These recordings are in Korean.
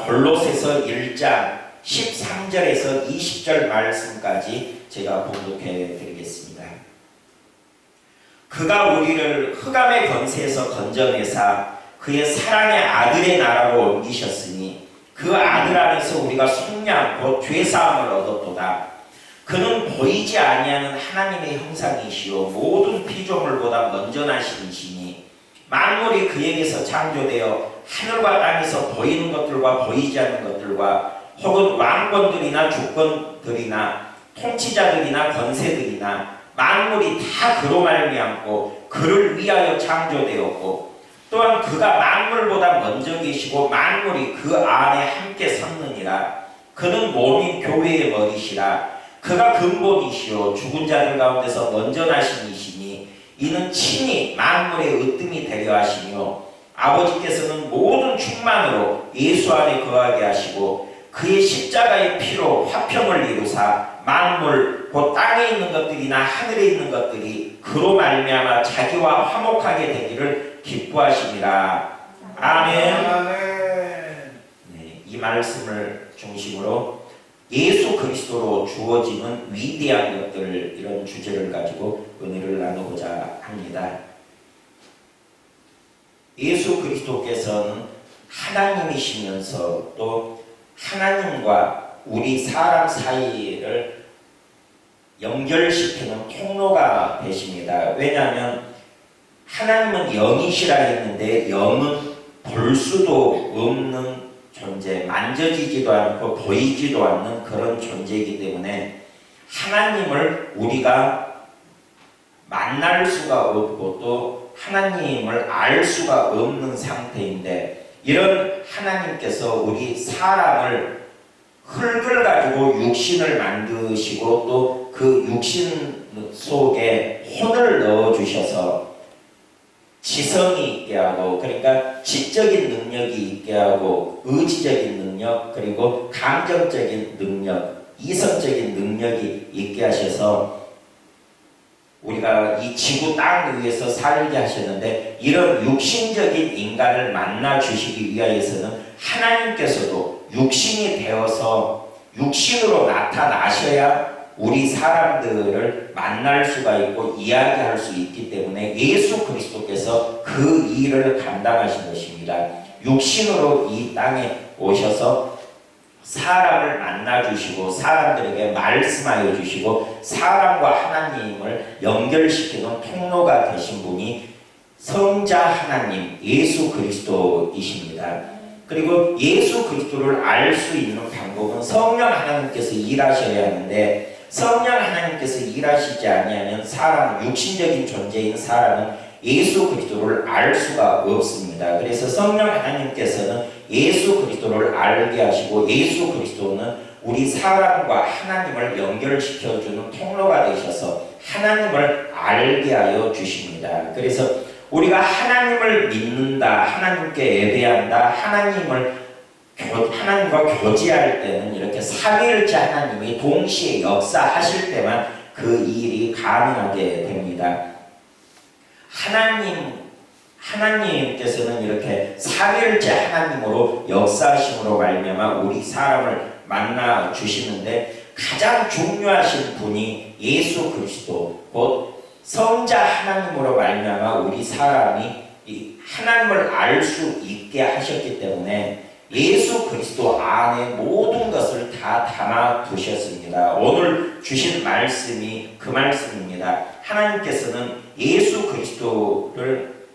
골로새서 1장 13절에서 20절 말씀까지 제가 봉독해 드리겠습니다. 그가 우리를 흑암의 권세에서 건져내사 그의 사랑의 아들의 나라로 옮기셨으니 그 아들 안에서 우리가 속량 곧 죄사함을 얻었도다. 그는 보이지 아니하는 하나님의 형상이시요 모든 피조물보다 먼저 나신 이시니 만물이 그에게서 창조되어 하늘과 땅에서 보이는 것들과 보이지 않는 것들과 혹은 왕권들이나 주권들이나 통치자들이나 권세들이나 만물이 다 그로 말미암고 그를 위하여 창조되었고 또한 그가 만물보다 먼저 계시고 만물이 그 안에 함께 섰느니라. 그는 몸인 교회의 머리시라. 그가 근본이시요 죽은 자들 가운데서 먼저 나신 이시니 이는 친히 만물의 으뜸이 되려 하시며 아버지께서는 모든 충만으로 예수 안에 거하게 하시고 그의 십자가의 피로 화평을 이루사 만물 곧 땅에 있는 것들이나 하늘에 있는 것들이 그로 말미암아 자기와 화목하게 되기를 기뻐하시니라. 아멘. 네, 이 말씀을 중심으로 예수 그리스도로 주어지는 위대한 것들, 이런 주제를 가지고 은혜를 나누고자 합니다. 예수 그리스도께서는 하나님이시면서 또 하나님과 우리 사람 사이를 연결시키는 통로가 되십니다. 왜냐하면 하나님은 영이시라 했는데 영은 볼 수도 없는 존재, 만져지지도 않고 보이지도 않는 그런 존재이기 때문에 하나님을 우리가 만날 수가 없고 또 하나님을 알 수가 없는 상태인데, 이런 하나님께서 우리 사람을 흙을 가지고 육신을 만드시고 또 그 육신 속에 혼을 넣어주셔서 지성이 있게 하고, 그러니까 지적인 능력이 있게 하고 의지적인 능력, 그리고 감정적인 능력, 이성적인 능력이 있게 하셔서 우리가 이 지구 땅 위에서 살게 하셨는데, 이런 육신적인 인간을 만나 주시기 위하여서는 하나님께서도 육신이 되어서 육신으로 나타나셔야 우리 사람들을 만날 수가 있고 이야기할 수 있기 때문에 예수 그리스도께서 그 일을 감당하신 것입니다. 육신으로 이 땅에 오셔서 사람을 만나주시고 사람들에게 말씀하여 주시고 사람과 하나님을 연결시키는 통로가 되신 분이 성자 하나님 예수 그리스도이십니다. 그리고 예수 그리스도를 알 수 있는 방법은 성령 하나님께서 일하셔야 하는데, 성령 하나님께서 일하시지 아니하면 사람, 육신적인 존재인 사람은 예수 그리스도를 알 수가 없습니다. 그래서 성령 하나님께서는 예수 그리스도를 알게 하시고 예수 그리스도는 우리 사람과 하나님을 연결시켜주는 통로가 되셔서 하나님을 알게 하여 주십니다. 그래서 우리가 하나님을 믿는다, 하나님께 예배한다, 하나님과 교제할 때는 이렇게 삼위일체 하나님이 동시에 역사하실 때만 그 일이 가능하게 됩니다. 하나님께서는 이렇게 삼위일체 하나님으로 역사하심으로 말미암아 우리 사람을 만나 주시는데, 가장 중요하신 분이 예수 그리스도 곧 성자 하나님으로 말미암아 우리 사람이 하나님을 알 수 있게 하셨기 때문에 예수 그리스도 안에 모든 것을 다 담아 두셨습니다. 오늘 주신 말씀이 그 말씀입니다. 하나님께서는 예수 그리스도를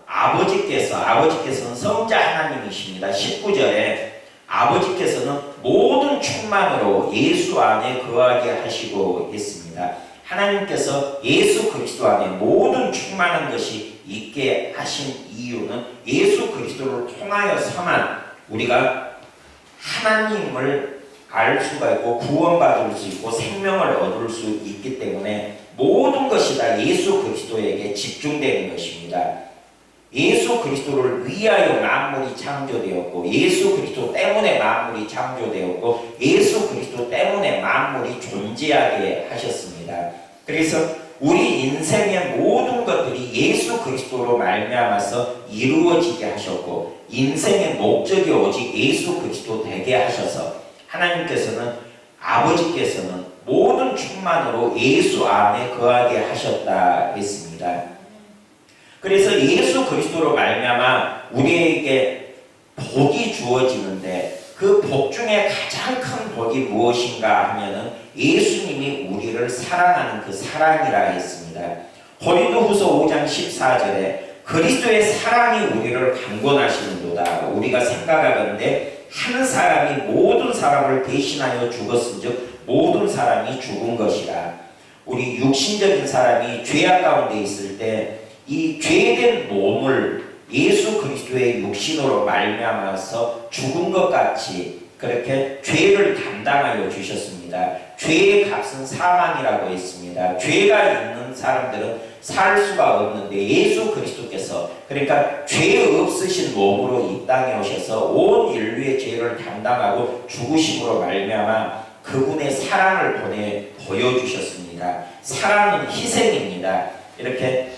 아버지께서는 성자 하나님이십니다. 19절에 아버지께서는 모든 충만으로 예수 안에 거하게 하시고 있습니다. 하나님께서 예수 그리스도 안에 모든 충만한 것이 있게 하신 이유는 예수 그리스도를 통하여서만 우리가 하나님을 알 수가 있고 구원받을 수 있고 생명을 얻을 수 있기 때문에 모든 것이 다 예수 그리스도에게 집중되는 것입니다. 예수 그리스도를 위하여 만물이 창조되었고 예수 그리스도 때문에 만물이 창조되었고 예수 그리스도 때문에 만물이 존재하게 하셨습니다. 그래서 우리 인생의 모든 것들이 예수 그리스도로 말미암아서 이루어지게 하셨고 인생의 목적이 오직 예수 그리스도 되게 하셔서 하나님께서는 아버지께서는 모든 충만으로 예수 안에 거하게 하셨다 했습니다. 그래서 예수 그리스도로 말미암아 우리에게 복이 주어지는데 그 복 중에 가장 큰 복이 무엇인가 하면은 예수님이 우리를 사랑하는 그 사랑이라 했습니다. 고린도후서 5장 14절에 그리스도의 사랑이 우리를 강권하시는도다. 우리가 생각하건대 한 사람이 모든 사람을 대신하여 죽었은즉 모든 사람이 죽은 것이라. 우리 육신적인 사람이 죄악 가운데 있을 때 이 죄된 몸을 예수 그리스도의 육신으로 말미암아서 죽은 것 같이 그렇게 죄를 담당하여 주셨습니다. 죄의 값은 사망이라고 했습니다. 죄가 있는 사람들은 살 수가 없는데 예수 그리스도께서 그러니까 죄 없으신 몸으로 이 땅에 오셔서 온 인류의 죄를 담당하고 죽으심으로 말미암아 그분의 사랑을 보여주셨습니다. 사랑은 희생입니다. 이렇게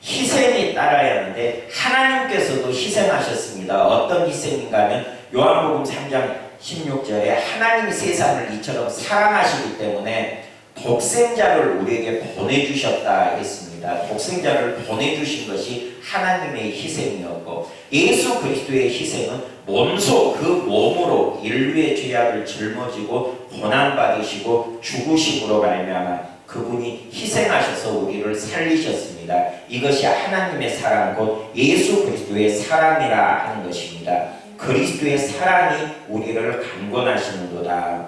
희생이 따라야 하는데 하나님께서도 희생하셨습니다. 어떤 희생인가 하면 요한복음 3장 16절에 하나님이 세상을 이처럼 사랑하시기 때문에 독생자를 우리에게 보내주셨다 했습니다. 독생자를 보내주신 것이 하나님의 희생이었고 예수 그리스도의 희생은 몸소 그 몸으로 인류의 죄악을 짊어지고 고난받으시고 죽으심으로 말미암아 그분이 희생하셔서 우리를 살리셨습니다. 이것이 하나님의 사랑 곧 예수 그리스도의 사랑이라 하는 것입니다. 그리스도의 사랑이 우리를 강권하시는도다.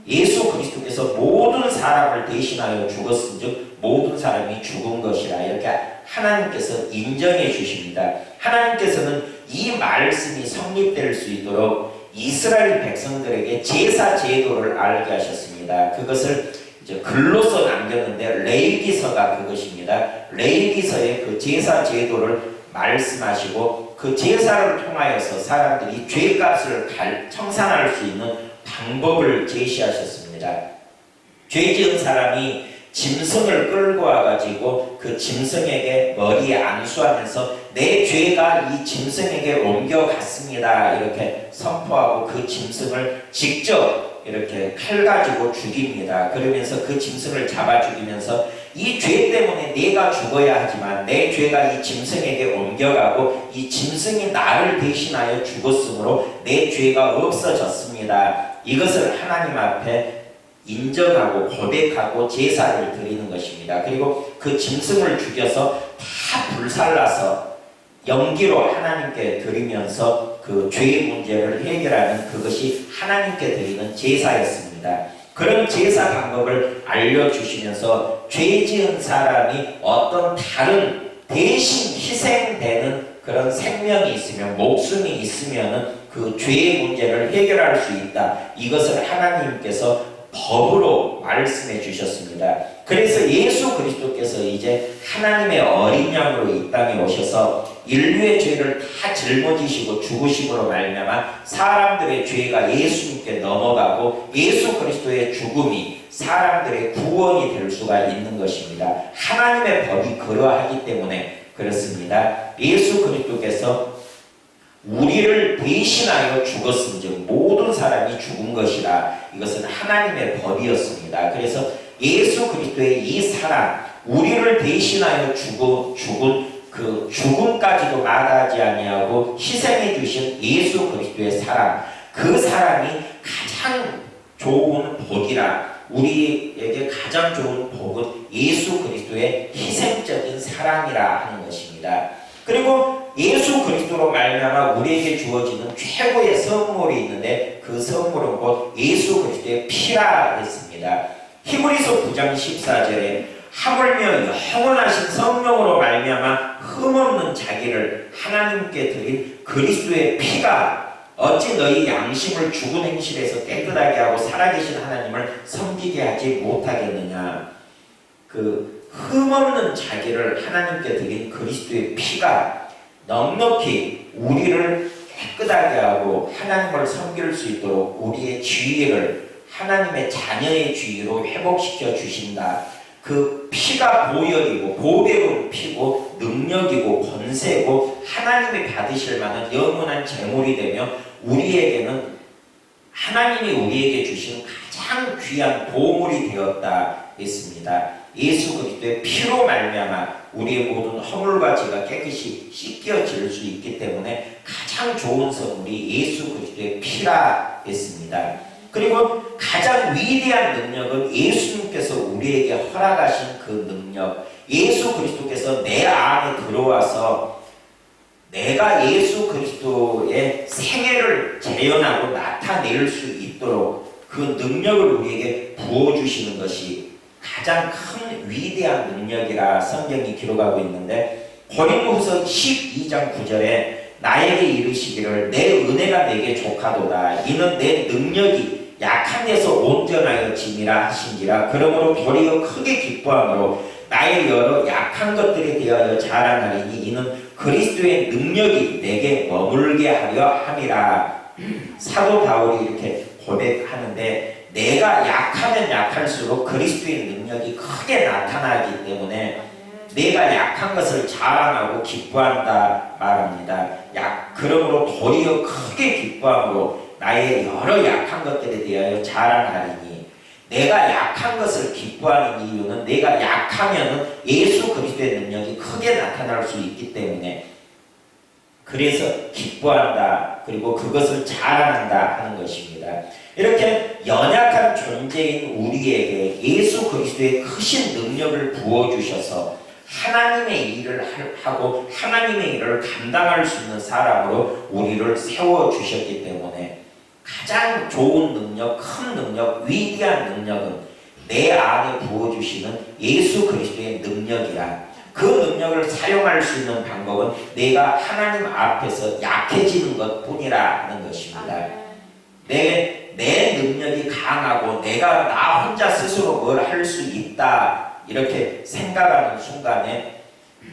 예수 그리스도께서 모든 사람을 대신하여 죽었은즉 모든 사람이 죽은 것이라 이렇게 하나님께서 인정해 주십니다. 하나님께서는 이 말씀이 성립될 수 있도록 이스라엘 백성들에게 제사 제도를 알게 하셨습니다. 그것을 이제 글로써 남겼는데 레위기서가 그것입니다. 레위기서의 그 제사 제도를 말씀하시고 그 제사를 통하여서 사람들이 죄값을 청산할 수 있는 방법을 제시하셨습니다. 죄 지은 사람이 짐승을 끌고 와가지고 그 짐승에게 머리에 안수하면서 내 죄가 이 짐승에게 옮겨갔습니다. 이렇게 선포하고 그 짐승을 직접 이렇게 칼 가지고 죽입니다. 그러면서 그 짐승을 잡아 죽이면서 이 죄 때문에 내가 죽어야 하지만 내 죄가 이 짐승에게 옮겨가고 이 짐승이 나를 대신하여 죽었으므로 내 죄가 없어졌습니다. 이것을 하나님 앞에 인정하고 고백하고 제사를 드리는 것입니다. 그리고 그 짐승을 죽여서 다 불살라서 연기로 하나님께 드리면서 그 죄의 문제를 해결하는 그것이 하나님께 드리는 제사였습니다. 그런 제사 방법을 알려주시면서 죄 지은 사람이 어떤 다른 대신 희생되는 그런 생명이 있으면 목숨이 있으면 그 죄의 문제를 해결할 수 있다. 이것을 하나님께서 법으로 말씀해 주셨습니다. 그래서 예수 그리스도께서 이제 하나님의 어린 양으로 이 땅에 오셔서 인류의 죄를 다 짊어지시고 죽으심으로 말미암아 사람들의 죄가 예수님께 넘어가고 예수 그리스도의 죽음이 사람들의 구원이 될 수가 있는 것입니다. 하나님의 법이 그러하기 때문에 그렇습니다. 예수 그리스도께서 우리를 대신하여 죽었은즉 모든 사람이 죽은 것이라. 이것은 하나님의 법이었습니다. 그래서 예수 그리스도의 이 사랑, 우리를 대신하여 죽은 그 죽음까지도 마다하지 아니하고 희생해 주신 예수 그리스도의 사랑, 그 사랑이 가장 좋은 복이라. 우리에게 가장 좋은 복은 예수 그리스도의 희생적인 사랑이라 하는 것입니다. 그리고 예수 그리스도로 말미암아 우리에게 주어지는 최고의 선물이 있는데 그 선물은 곧 예수 그리스도의 피라 했습니다. 히브리서 9장 14절에 하물며 영원하신 성령으로 말미암아 흠없는 자기를 하나님께 드린 그리스도의 피가 어찌 너희 양심을 죽은 행실에서 깨끗하게 하고 살아계신 하나님을 섬기게 하지 못하겠느냐. 그 흠없는 자기를 하나님께 드린 그리스도의 피가 넉넉히 우리를 깨끗하게 하고 하나님을 섬길 수 있도록 우리의 지위를 하나님의 자녀의 지위로 회복시켜 주신다. 그 피가 보혈이고 보배로운 피고 능력이고 권세고 하나님이 받으실 만한 영원한 제물이 되며 우리에게는 하나님이 우리에게 주신 가장 귀한 보물이 되었다 했습니다. 예수 그리스도의 피로 말미암아 우리의 모든 허물과 죄가 깨끗이 씻겨질 수 있기 때문에 가장 좋은 선물이 예수 그리스도의 피라 했습니다. 그리고 가장 위대한 능력은 예수님께서 우리에게 허락하신 그 능력, 예수 그리스도께서 내 안에 들어와서 내가 예수 그리스도의 생애를 재현하고 나타낼 수 있도록 그 능력을 우리에게 부어주시는 것이 가장 큰 위대한 능력이라 성경이 기록하고 있는데, 고린도후서 12장 9절에 나에게 이르시기를 내 은혜가 내게 족하도다. 이는 내 능력이 약한 데서 온전하여 짐이라 하신지라. 그러므로 도리어 크게 기뻐함으로 나의 여러 약한 것들에 대하여 자랑하리니 이는 그리스도의 능력이 내게 머물게 하려 함이라. 사도 바울이 이렇게 고백하는데, 내가 약하면 약할수록 그리스도의 능력이 크게 나타나기 때문에 내가 약한 것을 자랑하고 기뻐한다 말합니다. 그러므로 도리어 크게 기뻐함으로 나의 여러 약한 것들에 대하여 자랑하리니, 내가 약한 것을 기뻐하는 이유는 내가 약하면 예수 그리스도의 능력이 크게 나타날 수 있기 때문에 그래서 기뻐한다, 그리고 그것을 자랑한다 하는 것입니다. 이렇게 연약한 존재인 우리에게 예수 그리스도의 크신 능력을 부어주셔서 하나님의 일을 하고 하나님의 일을 감당할 수 있는 사람으로 우리를 세워주셨기 때문에 가장 좋은 능력, 큰 능력, 위대한 능력은 내 안에 부어주시는 예수 그리스도의 능력이라. 그 능력을 사용할 수 있는 방법은 내가 하나님 앞에서 약해지는 것 뿐이라 하는 것입니다. 내 능력이 강하고 내가 나 혼자 스스로 뭘 할 수 있다 이렇게 생각하는 순간에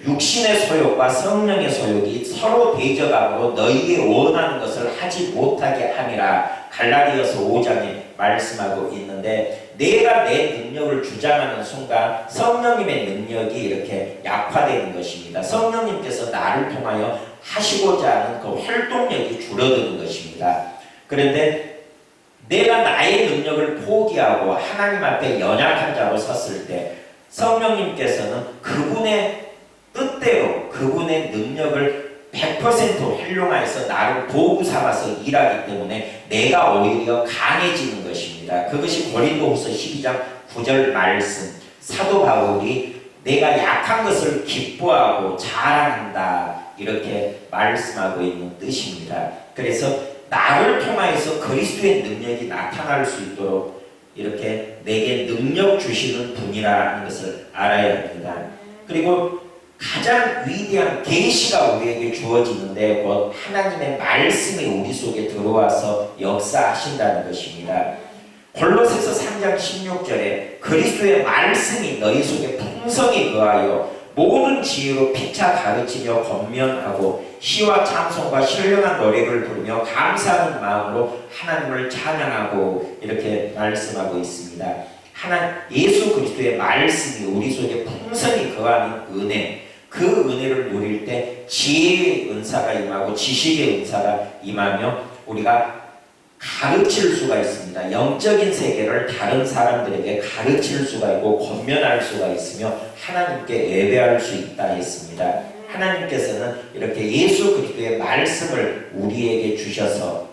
육신의 소욕과 성령의 소욕이 서로 대적함으로 너희의 원하는 것을 하지 못하게 함이라. 갈라디아서 5장에 말씀하고 있는데, 내가 내 능력을 주장하는 순간 성령님의 능력이 이렇게 약화되는 것입니다. 성령님께서 나를 통하여 하시고자 하는 그 활동력이 줄어드는 것입니다. 그런데 내가 나의 능력을 포기하고 하나님 앞에 연약한 자로 섰을 때 성령님께서는 그분의 뜻대로 그분의 능력을 100% 활용해서 나를 도구 삼아서 일하기 때문에 내가 오히려 강해지는 것입니다. 그것이 고린도후서 12장 9절 말씀, 사도 바울이 내가 약한 것을 기뻐하고 자랑한다 이렇게 말씀하고 있는 뜻입니다. 그래서 나를 통하여서 그리스도의 능력이 나타날 수 있도록 이렇게 내게 능력 주시는 분이라는 것을 알아야 합니다. 그리고 가장 위대한 계시가 우리에게 주어지는데 곧 하나님의 말씀이 우리 속에 들어와서 역사하신다는 것입니다. 골로새서 3장 16절에 그리스도의 말씀이 너희 속에 풍성히 거하여 모든 지혜로 피차 가르치며 권면하고 시와 찬송과 신령한 노래를 부르며 감사하는 마음으로 하나님을 찬양하고 이렇게 말씀하고 있습니다. 예수 그리스도의 말씀이 우리 속에 풍성히 거하는 은혜, 그 은혜를 누릴 때 지혜의 은사가 임하고 지식의 은사가 임하며 우리가 가르칠 수가 있습니다. 영적인 세계를 다른 사람들에게 가르칠 수가 있고 권면할 수가 있으며 하나님께 예배할 수 있다 했습니다. 하나님께서는 이렇게 예수 그리스도의 말씀을 우리에게 주셔서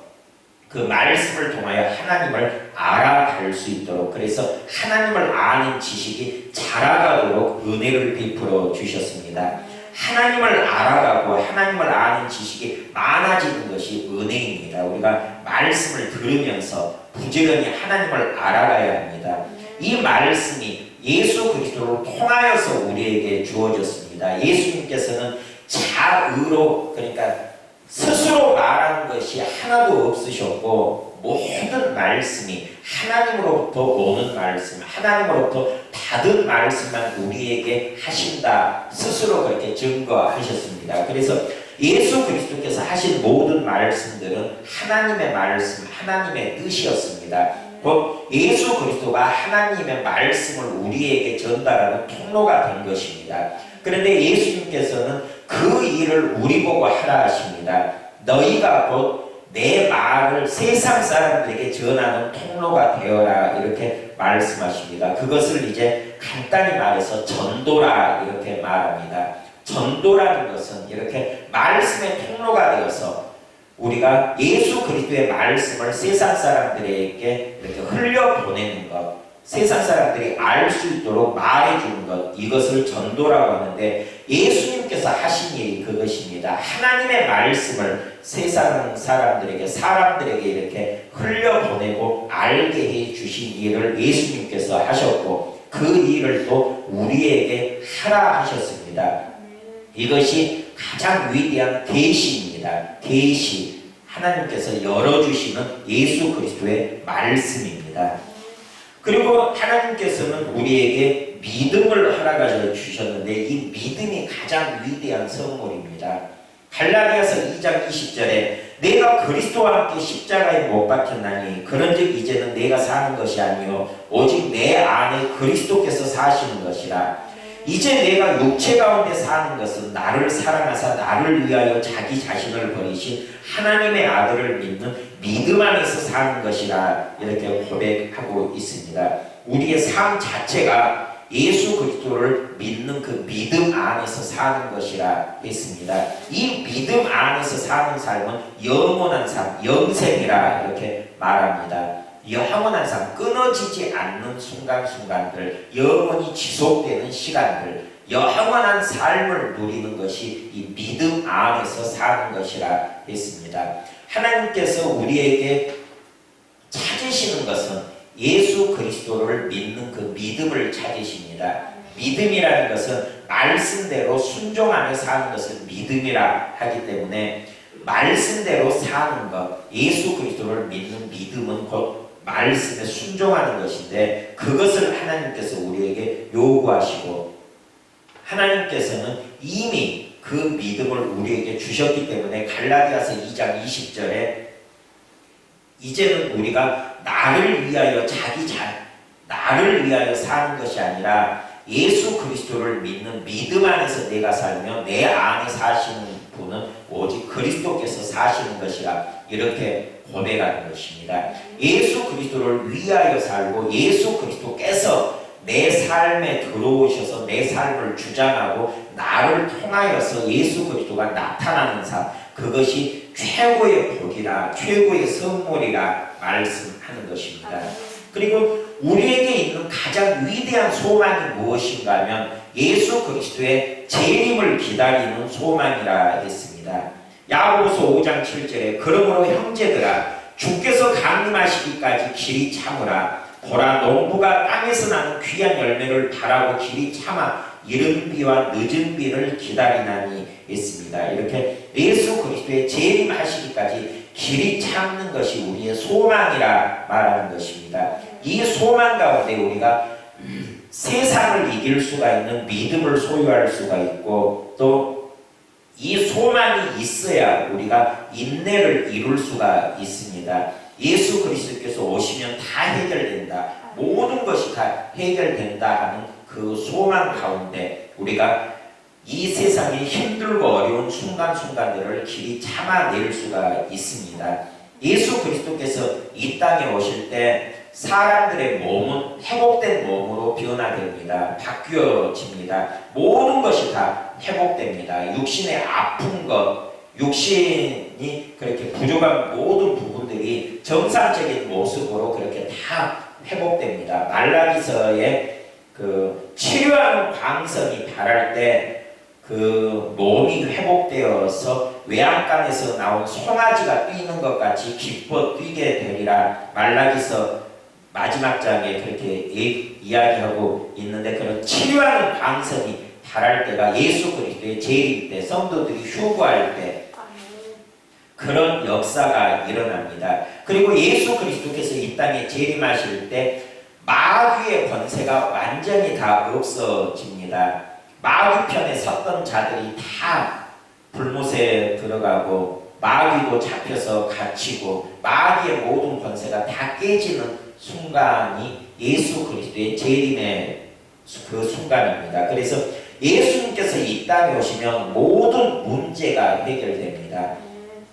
그 말씀을 통하여 하나님을 알아갈 수 있도록, 그래서 하나님을 아는 지식이 자라가도록 은혜를 베풀어 주셨습니다. 하나님을 알아가고 하나님을 아는 지식이 많아지는 것이 은혜입니다. 우리가 말씀을 들으면서 부지런히 하나님을 알아가야 합니다. 이 말씀이 예수 그리스도를 통하여서 우리에게 주어졌습니다. 예수님께서는 자의로, 그러니까 스스로 말하는 것이 하나도 없으셨고 모든 말씀이 하나님으로부터 오는 말씀, 하나님으로부터 받은 말씀만 우리에게 하신다 스스로 그렇게 증거하셨습니다. 그래서 예수 그리스도께서 하신 모든 말씀들은 하나님의 말씀, 하나님의 뜻이었습니다. 곧 예수 그리스도가 하나님의 말씀을 우리에게 전달하는 통로가 된 것입니다. 그런데 예수님께서는 그 일을 우리 보고 하라 하십니다. 너희가 곧 내 말을 세상 사람들에게 전하는 통로가 되어라 이렇게 말씀하십니다. 그것을 이제 간단히 말해서 전도라 이렇게 말합니다. 전도라는 것은 이렇게 말씀의 통로가 되어서 우리가 예수 그리스도의 말씀을 세상 사람들에게 이렇게 흘려보내는 것, 세상 사람들이 알 수 있도록 말해주는 것, 이것을 전도라고 하는데 예수님께서 하신 일이 그것입니다. 하나님의 말씀을 세상 사람들에게 이렇게 흘려보내고 알게 해주신 일을 예수님께서 하셨고 그 일을 또 우리에게 하라 하셨습니다. 이것이 가장 위대한 계시입니다. 계시, 하나님께서 열어주시는 예수 그리스도의 말씀입니다. 그리고 하나님께서는 우리에게 믿음을 허락하셔 주셨는데 이 믿음이 가장 위대한 선물입니다. 갈라디아서 2장 20절에 내가 그리스도와 함께 십자가에 못 박혔나니 그런즉 이제는 내가 사는 것이 아니요 오직 내 안에 그리스도께서 사시는 것이라. 이제 내가 육체 가운데 사는 것은 나를 사랑하사 나를 위하여 자기 자신을 버리신 하나님의 아들을 믿는 믿음 안에서 사는 것이라 이렇게 고백하고 있습니다. 우리의 삶 자체가 예수 그리스도를 믿는 그 믿음 안에서 사는 것이라 했습니다. 이 믿음 안에서 사는 삶은 영원한 삶, 영생이라 이렇게 말합니다. 영원한 삶, 끊어지지 않는 순간순간들, 영원히 지속되는 시간들, 영원한 삶을 누리는 것이 이 믿음 안에서 사는 것이라 했습니다. 하나님께서 우리에게 찾으시는 것은 예수 그리스도를 믿는 그 믿음을 찾으십니다. 믿음이라는 것은 말씀대로 순종하며 사는 것을 믿음이라 하기 때문에 말씀대로 사는 것, 예수 그리스도를 믿는 믿음은 곧 말씀에 순종하는 것인데 그것을 하나님께서 우리에게 요구하시고 하나님께서는 이미 그 믿음을 우리에게 주셨기 때문에 갈라디아서 2장 20절에 이제는 우리가 나를 위하여 나를 위하여 사는 것이 아니라 예수 그리스도를 믿는 믿음 안에서 내가 살며 내 안에 사시는 분은 오직 그리스도께서 사시는 것이라 이렇게 고백하는 것입니다. 예수 그리스도를 위하여 살고 예수 그리스도께서 내 삶에 들어오셔서 내 삶을 주장하고 나를 통하여서 예수 그리스도가 나타나는 삶, 그것이 최고의 복이라 최고의 선물이라 말씀하는 것입니다. 그리고 우리에게 있는 가장 위대한 소망이 무엇인가 하면 예수 그리스도의 재림을 기다리는 소망이라 했습니다. 야고보서 5장 7절에 그러므로 형제들아 주께서 강림하시기까지 길이 참으라. 보라 농부가 땅에서 나는 귀한 열매를 바라고 길이 참아 이른 비와 늦은 비를 기다리나니 했습니다. 이렇게 예수 그리스도의 재림하시기까지 길이 참는 것이 우리의 소망이라 말하는 것입니다. 이 소망 가운데 우리가 세상을 이길 수가 있는 믿음을 소유할 수가 있고 또 이 소망이 있어야 우리가 인내를 이룰 수가 있습니다. 예수 그리스도께서 오시면 다 해결된다. 모든 것이 다 해결된다 하는 그 소망 가운데 우리가 이 세상의 힘들고 어려운 순간순간들을 길이 참아낼 수가 있습니다. 예수 그리스도께서 이 땅에 오실 때 사람들의 몸은 회복된 몸으로 변화됩니다. 바뀌어집니다. 모든 것이 다 회복됩니다. 육신의 아픈 것, 육신이 그렇게 부족한 모든 부분들이 정상적인 모습으로 그렇게 다 회복됩니다. 말라기서에 그 치료하는 광선이 발할 때 그 몸이 회복되어서 외양간에서 나온 송아지가 뛰는 것 같이 기뻐 뛰게 되리라. 말라기서 마지막 장에 그렇게 이야기하고 있는데 그런 치료하는 광선이 발할 때가 예수 그리스도의 재림 때 성도들이 휴거할 때 그런 역사가 일어납니다. 그리고 예수 그리스도께서 이 땅에 재림하실 때 마귀의 권세가 완전히 다 없어집니다. 마귀 편에 섰던 자들이 다 불못에 들어가고 마귀도 잡혀서 갇히고 마귀의 모든 권세가 다 깨지는 순간이 예수 그리스도의 재림의 그 순간입니다. 그래서 예수님께서 이 땅에 오시면 모든 문제가 해결됩니다.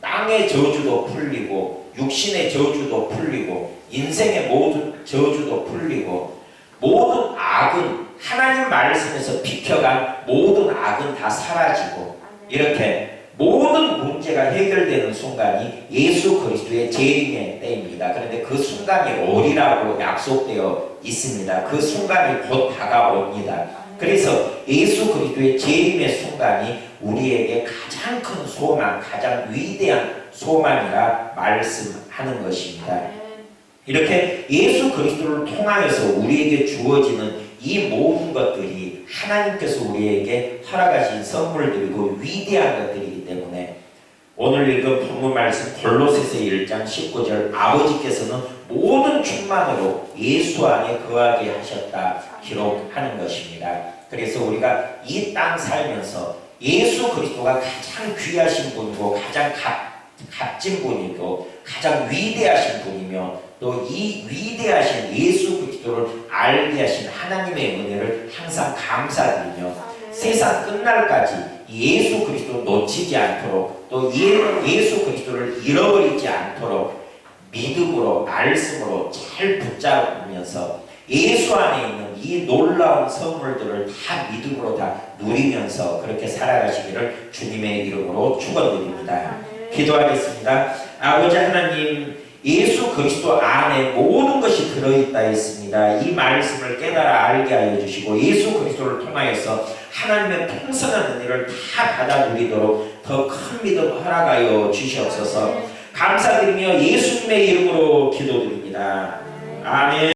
땅의 저주도 풀리고 육신의 저주도 풀리고 인생의 모든 저주도 풀리고 모든 악은 하나님 말씀에서 비켜간 모든 악은 다 사라지고 이렇게 모든 문제가 해결되는 순간이 예수 그리스도의 재림의 때입니다. 그런데 그 순간이 오리라고 약속되어 있습니다. 그 순간이 곧 다가옵니다. 그래서 예수 그리스도의 재림의 순간이 우리에게 가장 큰 소망, 가장 위대한 소망이라 말씀하는 것입니다. 이렇게 예수 그리스도를 통하여서 우리에게 주어지는 이 모든 것들이 하나님께서 우리에게 허락하신 선물들이고 위대한 것들이기 때문에 오늘 읽은 본문 말씀 골로새서 1장 19절 아버지께서는 모든 충만으로 예수 안에 거하게 하셨다 기록하는 것입니다. 그래서 우리가 이 땅 살면서 예수 그리스도가 가장 귀하신 분이고 가장 값진 분이고 가장 위대하신 분이며 또 이 위대하신 예수 그리스도를 알게 하신 하나님의 은혜를 항상 감사드리며 세상 끝날까지 예수 그리스도 놓치지 않도록 또 예수 그리스도를 잃어버리지 않도록 믿음으로 말씀으로 잘 붙잡으면서 예수 안에 있는 이 놀라운 선물들을 다 믿음으로 다 누리면서 그렇게 살아가시기를 주님의 이름으로 축원드립니다. 기도하겠습니다. 아버지 하나님, 예수 그리스도 안에 모든 것이 들어있다 했습니다. 이 말씀을 깨달아 알게 하여 주시고 예수 그리스도를 통하여서 하나님의 풍성한 은혜를 다 받아 누리도록 더 큰 믿음 허락하여 주시옵소서. 감사드리며 예수님의 이름으로 기도드립니다. 아멘.